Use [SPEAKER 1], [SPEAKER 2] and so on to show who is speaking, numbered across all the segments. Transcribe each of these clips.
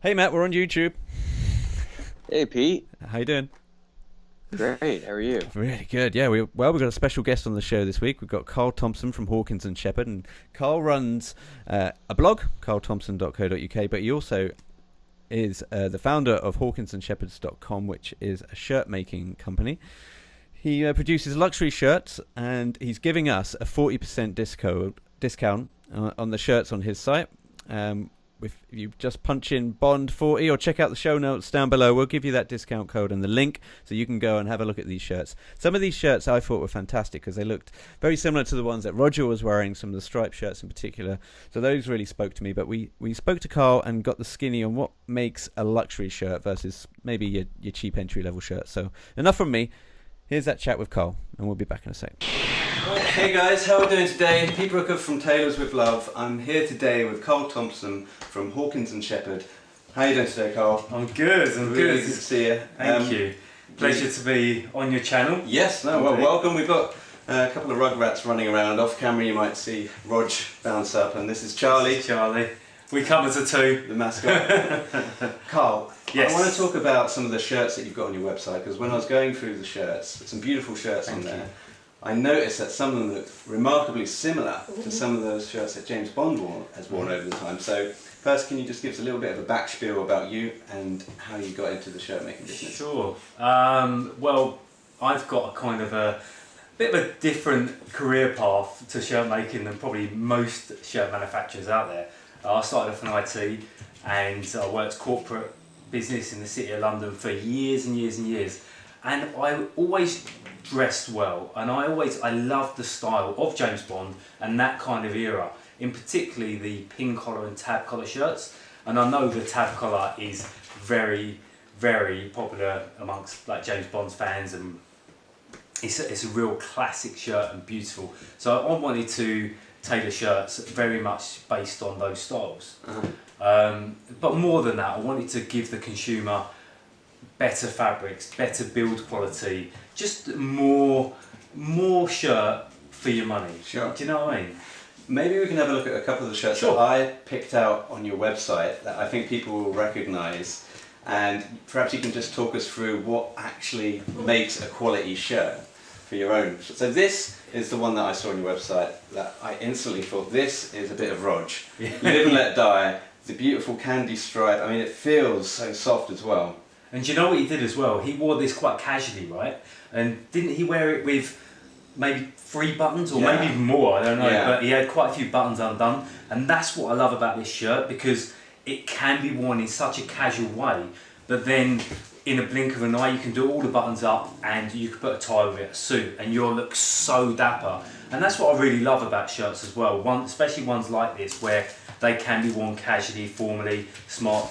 [SPEAKER 1] Hey Matt, we're on YouTube.
[SPEAKER 2] Hey Pete,
[SPEAKER 1] How you doing?
[SPEAKER 2] great. How are you?
[SPEAKER 1] Really good. Yeah, we've got a special guest on the show this week. We've got Carl Thompson from Hawkins Shepherd, and Carl runs a blog, carlthompson.co.uk, but he also is the founder of hawkinsandshepherds.com, which is a shirt making company. He produces luxury shirts, and he's giving us a 40% discount on the shirts on his site. If you just punch in Bond40 or check out the show notes down below, we'll give you that discount code and the link so you can go and have a look at these shirts. Some of these shirts I thought were fantastic because they looked very similar to the ones that Roger was wearing, some of the striped shirts in particular. So those really spoke to me. But we spoke to Carl and got the skinny on what makes a luxury shirt versus maybe your cheap entry-level shirt. So enough from me. Here's that chat with Carl, and we'll be back in a sec. Hey guys, how are we doing today? Pete Brooker from Tailors with Love. I'm here today with Carl Thompson from Hawkins Shepherd. How are you doing today, Carl?
[SPEAKER 3] I'm good,
[SPEAKER 1] Really
[SPEAKER 3] good.
[SPEAKER 1] good to see you.
[SPEAKER 3] Thank you. Pleasure to be on your channel.
[SPEAKER 1] Yes, no, well, welcome. We've got a couple of rugrats running around. Off camera you might see Rog bounce up, and this is Charlie,
[SPEAKER 3] Charlie. We come as a two.
[SPEAKER 1] the mascot. Carl,
[SPEAKER 3] Yes.
[SPEAKER 1] I want to talk about some of the shirts that you've got on your website, because when I was going through the shirts, some beautiful shirts on
[SPEAKER 3] Thank
[SPEAKER 1] there.
[SPEAKER 3] you.
[SPEAKER 1] I noticed that some of them look remarkably similar to some of those shirts that James Bond has worn over the time. So first, can you just give us a little bit of a back spiel about you and how you got into the shirt making business?
[SPEAKER 3] Sure. Well, I've got a kind of a bit of a different career path to shirt making than probably most shirt manufacturers out there. I started off in IT and I worked corporate business in the City of London for years and years and years. And I always dressed well, and I loved the style of James Bond and that kind of era, in particularly the pin collar and tab collar shirts. And I know the tab collar is very, very popular amongst like James Bond's fans, and it's a real classic shirt and beautiful. So I wanted to tailor shirts very much based on those styles. But more than that, I wanted to give the consumer better fabrics, better build quality, just more shirt for your money.
[SPEAKER 1] Sure.
[SPEAKER 3] Do you know what I mean?
[SPEAKER 1] Maybe we can have a look at a couple of the shirts
[SPEAKER 3] Sure.
[SPEAKER 1] that I picked out on your website that I think people will recognise, and perhaps you can just talk us through what actually makes a quality shirt for your own. So this is the one that I saw on your website that I instantly thought, this is a bit of Rog. Live and let die, the beautiful candy stripe, I mean it feels so soft as well.
[SPEAKER 3] And do you know what he did as well? He wore this quite casually, right? And didn't he wear it with maybe 3 buttons or
[SPEAKER 1] Yeah.
[SPEAKER 3] maybe even more? I don't know.
[SPEAKER 1] Yeah.
[SPEAKER 3] But he had quite a few buttons undone. And that's what I love about this shirt, because it can be worn in such a casual way, but then in a blink of an eye you can do all the buttons up and you can put a tie with it, a suit, and you'll look so dapper. And that's what I really love about shirts as well. Especially ones like this where they can be worn casually, formally, smart,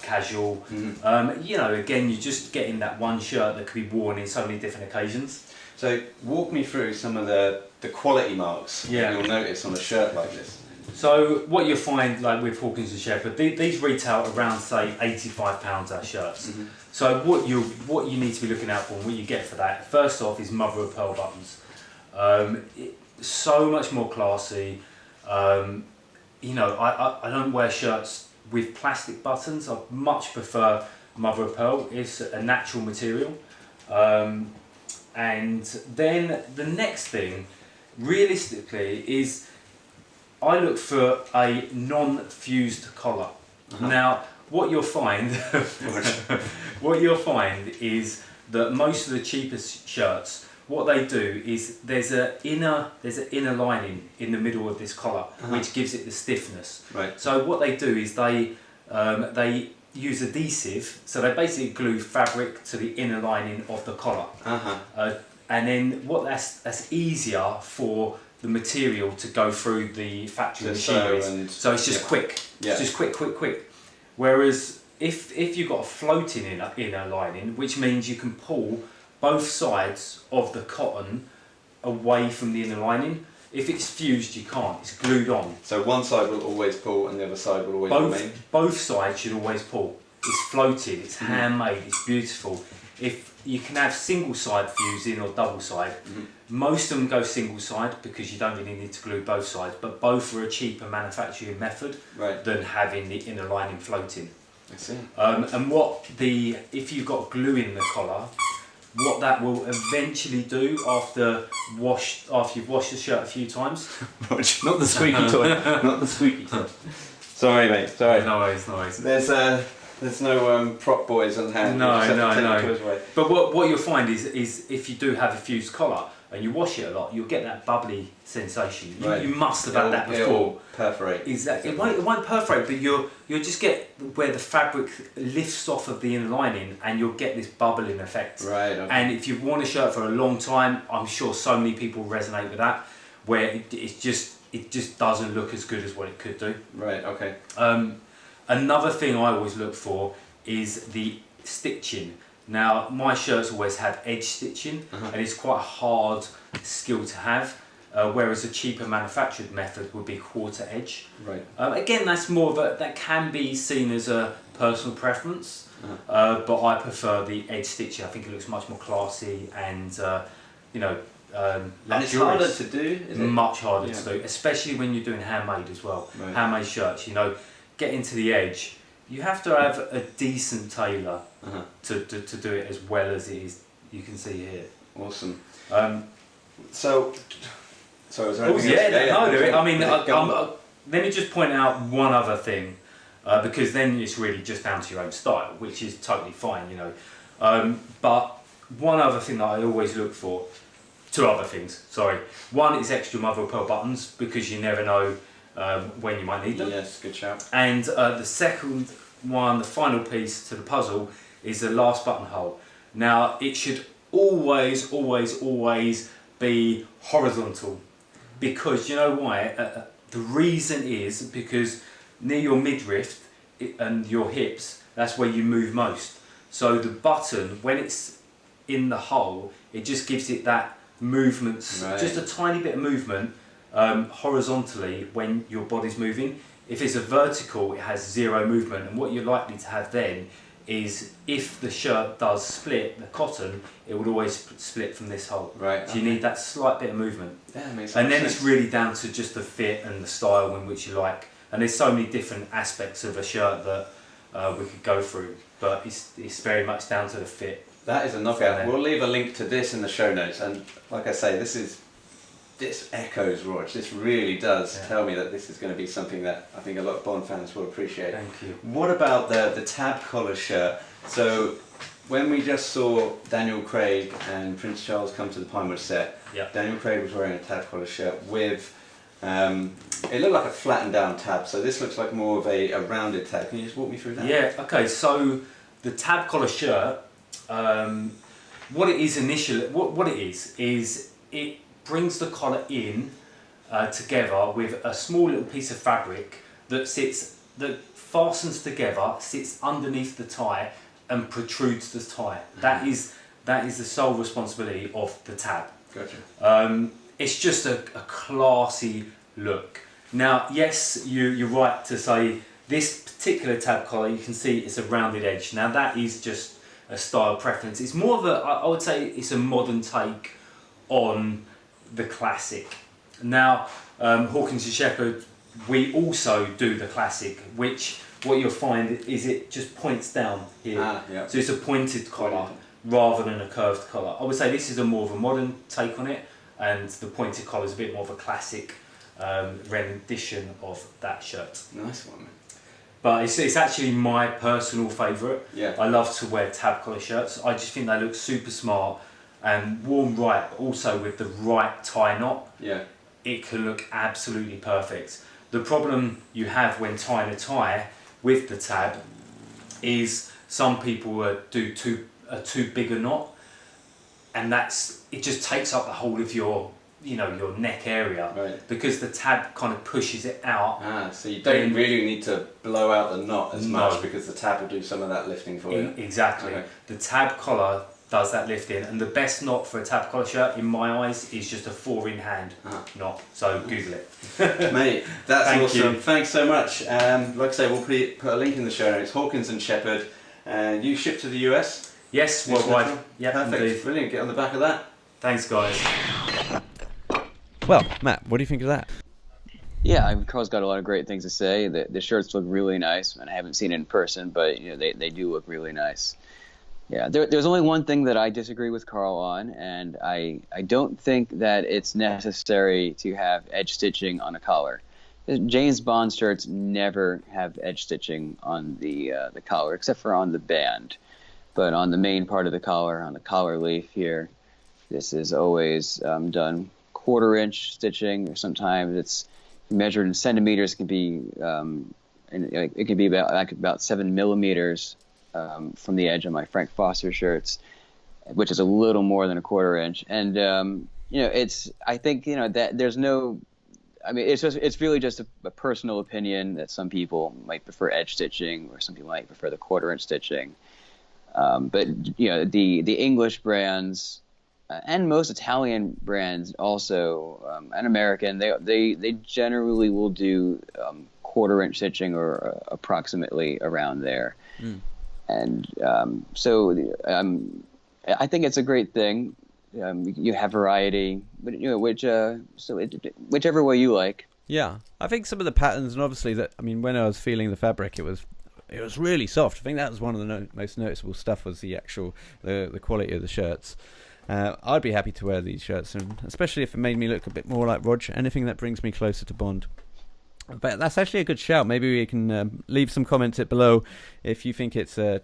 [SPEAKER 3] casual. You know, again, you're just getting that one shirt that could be worn in so many different occasions.
[SPEAKER 1] So walk me through some of the quality marks that
[SPEAKER 3] Yeah.
[SPEAKER 1] you'll notice on a shirt like this.
[SPEAKER 3] So what you'll find, like with Hawkins and Shepherd, these retail around say £85 our shirts. So what you need to be looking out for and what you get for that, first off, is mother of pearl buttons. So much more classy. You know, I don't wear shirts with plastic buttons. I much prefer mother of pearl. It's a natural material. And then the next thing, realistically, is I look for a non-fused collar. Now, what you'll find, is that most of the cheapest shirts, what they do is there's an inner lining in the middle of this collar, which gives it the stiffness.
[SPEAKER 1] Right.
[SPEAKER 3] So what they do is they use adhesive, so they basically glue fabric to the inner lining of the collar. And then that's easier for the material to go through the factory machinery. So it's just quick.
[SPEAKER 1] Yeah.
[SPEAKER 3] It's just quick. Whereas if you've got a floating inner lining, which means you can pull both sides of the cotton away from the inner lining. If it's fused, you can't. It's glued on.
[SPEAKER 1] So one side will always pull and the other side will always remain?
[SPEAKER 3] Both sides should always pull. It's floated, it's handmade, it's beautiful. If you can have single side fusing or double side, most of them go single side because you don't really need to glue both sides, but both are a cheaper manufacturing method than having the inner lining floating.
[SPEAKER 1] I see.
[SPEAKER 3] And if you've got glue in the collar, what that will eventually do after you've washed the shirt a few times.
[SPEAKER 1] Not the squeaky toy. Not the squeaky toy. Sorry, mate. Sorry.
[SPEAKER 3] No worries.
[SPEAKER 1] There's no prop boys on hand.
[SPEAKER 3] No. But what you'll find is if you do have a fused collar and you wash it a lot, you'll get that bubbly sensation. You must have had that before.
[SPEAKER 1] It'll perforate.
[SPEAKER 3] Exactly. It won't perforate, but you'll just get where the fabric lifts off of the inner lining, and you'll get this bubbling effect.
[SPEAKER 1] Right. Okay.
[SPEAKER 3] And if you've worn a shirt for a long time, I'm sure so many people resonate with that, where it just doesn't look as good as what it could do.
[SPEAKER 1] Right. Okay.
[SPEAKER 3] Another thing I always look for is the stitching. Now, my shirts always have edge stitching, and it's quite a hard skill to have, whereas a cheaper manufactured method would be quarter edge.
[SPEAKER 1] Right.
[SPEAKER 3] Again, that can be seen as a personal preference, but I prefer the edge stitching. I think it looks much more classy and,
[SPEAKER 1] and it's harder to do, is it?
[SPEAKER 3] Much harder to do, especially when you're doing handmade as well.
[SPEAKER 1] Right.
[SPEAKER 3] Handmade shirts, getting to the edge, you have to have a decent tailor to do it as well as it is. You can see here.
[SPEAKER 1] Awesome.
[SPEAKER 3] So
[SPEAKER 1] is there anything else?
[SPEAKER 3] let me just point out one other thing, because then it's really just down to your own style, which is totally fine, But one other thing that I always look for, two other things, sorry. One is extra mother of pearl buttons, because you never know when you might need them.
[SPEAKER 1] Yes, good shout.
[SPEAKER 3] And the second one, the final piece to the puzzle, is the last buttonhole. Now, it should always be horizontal, because you know why? The reason is because near your midriff and your hips, that's where you move most. So the button, when it's in the hole, it just gives it that movement, just a tiny bit of movement horizontally when your body's moving. If it's a vertical, it has zero movement, and what you're likely to have then is, if the shirt does split, the cotton, it would always split from this hole.
[SPEAKER 1] Right.
[SPEAKER 3] So you need that slight bit of movement.
[SPEAKER 1] Yeah, makes
[SPEAKER 3] and then
[SPEAKER 1] sense.
[SPEAKER 3] it's really down to just the fit and the style in which you like. And there's so many different aspects of a shirt that we could go through, but it's very much down to the fit.
[SPEAKER 1] That is a knockout. We'll leave a link to this in the show notes, and like I say, this echoes, Rog. This really does tell me that this is going to be something that I think a lot of Bond fans will appreciate.
[SPEAKER 3] Thank you.
[SPEAKER 1] What about the tab collar shirt? So when we just saw Daniel Craig and Prince Charles come to the Pinewood set, Daniel Craig was wearing a tab collar shirt with, it looked like a flattened down tab, so this looks like more of a rounded tab. Can you just walk me through that?
[SPEAKER 3] Yeah, okay, so the tab collar shirt, what it is initially, what it is it brings the collar in together with a small little piece of fabric that fastens together, sits underneath the tie and protrudes the tie. That is the sole responsibility of the tab.
[SPEAKER 1] Gotcha.
[SPEAKER 3] It's just a classy look. Now, yes, you're right to say this particular tab collar, you can see it's a rounded edge. Now that is just a style preference. It's more of I would say it's a modern take on the classic. Now, Hawkins Shepherd, we also do the classic, which what you'll find is it just points down here. So it's a pointed collar rather than a curved collar. I would say this is more of a modern take on it, and the pointed collar is a bit more of a classic rendition of that shirt.
[SPEAKER 1] Nice one, man.
[SPEAKER 3] But it's actually my personal favourite.
[SPEAKER 1] Yeah.
[SPEAKER 3] I love to wear tab collar shirts. I just think they look super smart and worn right, but also with the right tie knot.
[SPEAKER 1] Yeah.
[SPEAKER 3] It can look absolutely perfect. The problem you have when tying a tie with the tab is some people do too big a knot, and it just takes up the whole of your neck area, because the tab kind of pushes it out.
[SPEAKER 1] So you don't really need to blow out the knot as much, because the tab will do some of that lifting for you.
[SPEAKER 3] Exactly. Okay. The tab collar does that lifting, and the best knot for a tab collar shirt in my eyes is just a 4-in-hand knot. So Google it.
[SPEAKER 1] Mate, that's awesome.
[SPEAKER 3] You.
[SPEAKER 1] Thanks so much. Like I say, we'll put a link in the show notes. Hawkins and Shepherd, and you ship to the US?
[SPEAKER 3] Yes, worldwide. Yeah,
[SPEAKER 1] perfect.
[SPEAKER 3] Indeed.
[SPEAKER 1] Brilliant. Get on the back of that.
[SPEAKER 3] Thanks, guys.
[SPEAKER 1] Well, Matt, what do you think of that?
[SPEAKER 2] Yeah, Carl's got a lot of great things to say. The shirts look really nice, and I haven't seen it in person, but they do look really nice. Yeah, there's only one thing that I disagree with Carl on, and I don't think that it's necessary to have edge stitching on a collar. James Bond shirts never have edge stitching on the collar, except for on the band. But on the main part of the collar, on the collar leaf here, this is always done 1/4 inch stitching, or sometimes it's measured in centimeters. It can be it can be about 7 millimeters from the edge of my Frank Foster shirts, which is a little more than 1/4 inch. And it's I think that there's no. I mean, it's really just a personal opinion that some people might prefer edge stitching, or some people might prefer the 1/4 inch stitching. But the English brands and most Italian brands also, and American, they generally will do 1/4 inch stitching, or approximately around there. And so I think it's a great thing. You have variety, but whichever way you like.
[SPEAKER 1] Yeah, I think some of the patterns, and obviously when I was feeling the fabric, it was really soft. I think that was one of the most noticeable stuff, was the actual the quality of the shirts. I'd be happy to wear these shirts, and especially if it made me look a bit more like Rog. Anything that brings me closer to Bond. But that's actually a good shout. Maybe we can leave some comments below if you think it's a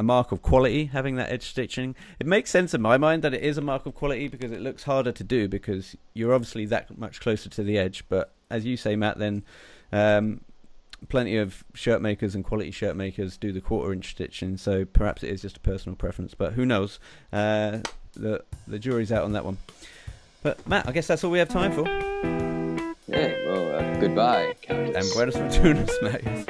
[SPEAKER 1] mark of quality, having that edge stitching. It makes sense in my mind that it is a mark of quality, because it looks harder to do, because you're obviously that much closer to the edge. But as you say, Matt, then plenty of shirt makers and quality shirt makers do the 1/4 inch stitching, so perhaps it is just a personal preference, but who knows. The jury's out on that one. But Matt, I guess that's all we have time for.
[SPEAKER 2] Hey, well, goodbye, Countess.
[SPEAKER 1] And buenas fortunas, mate.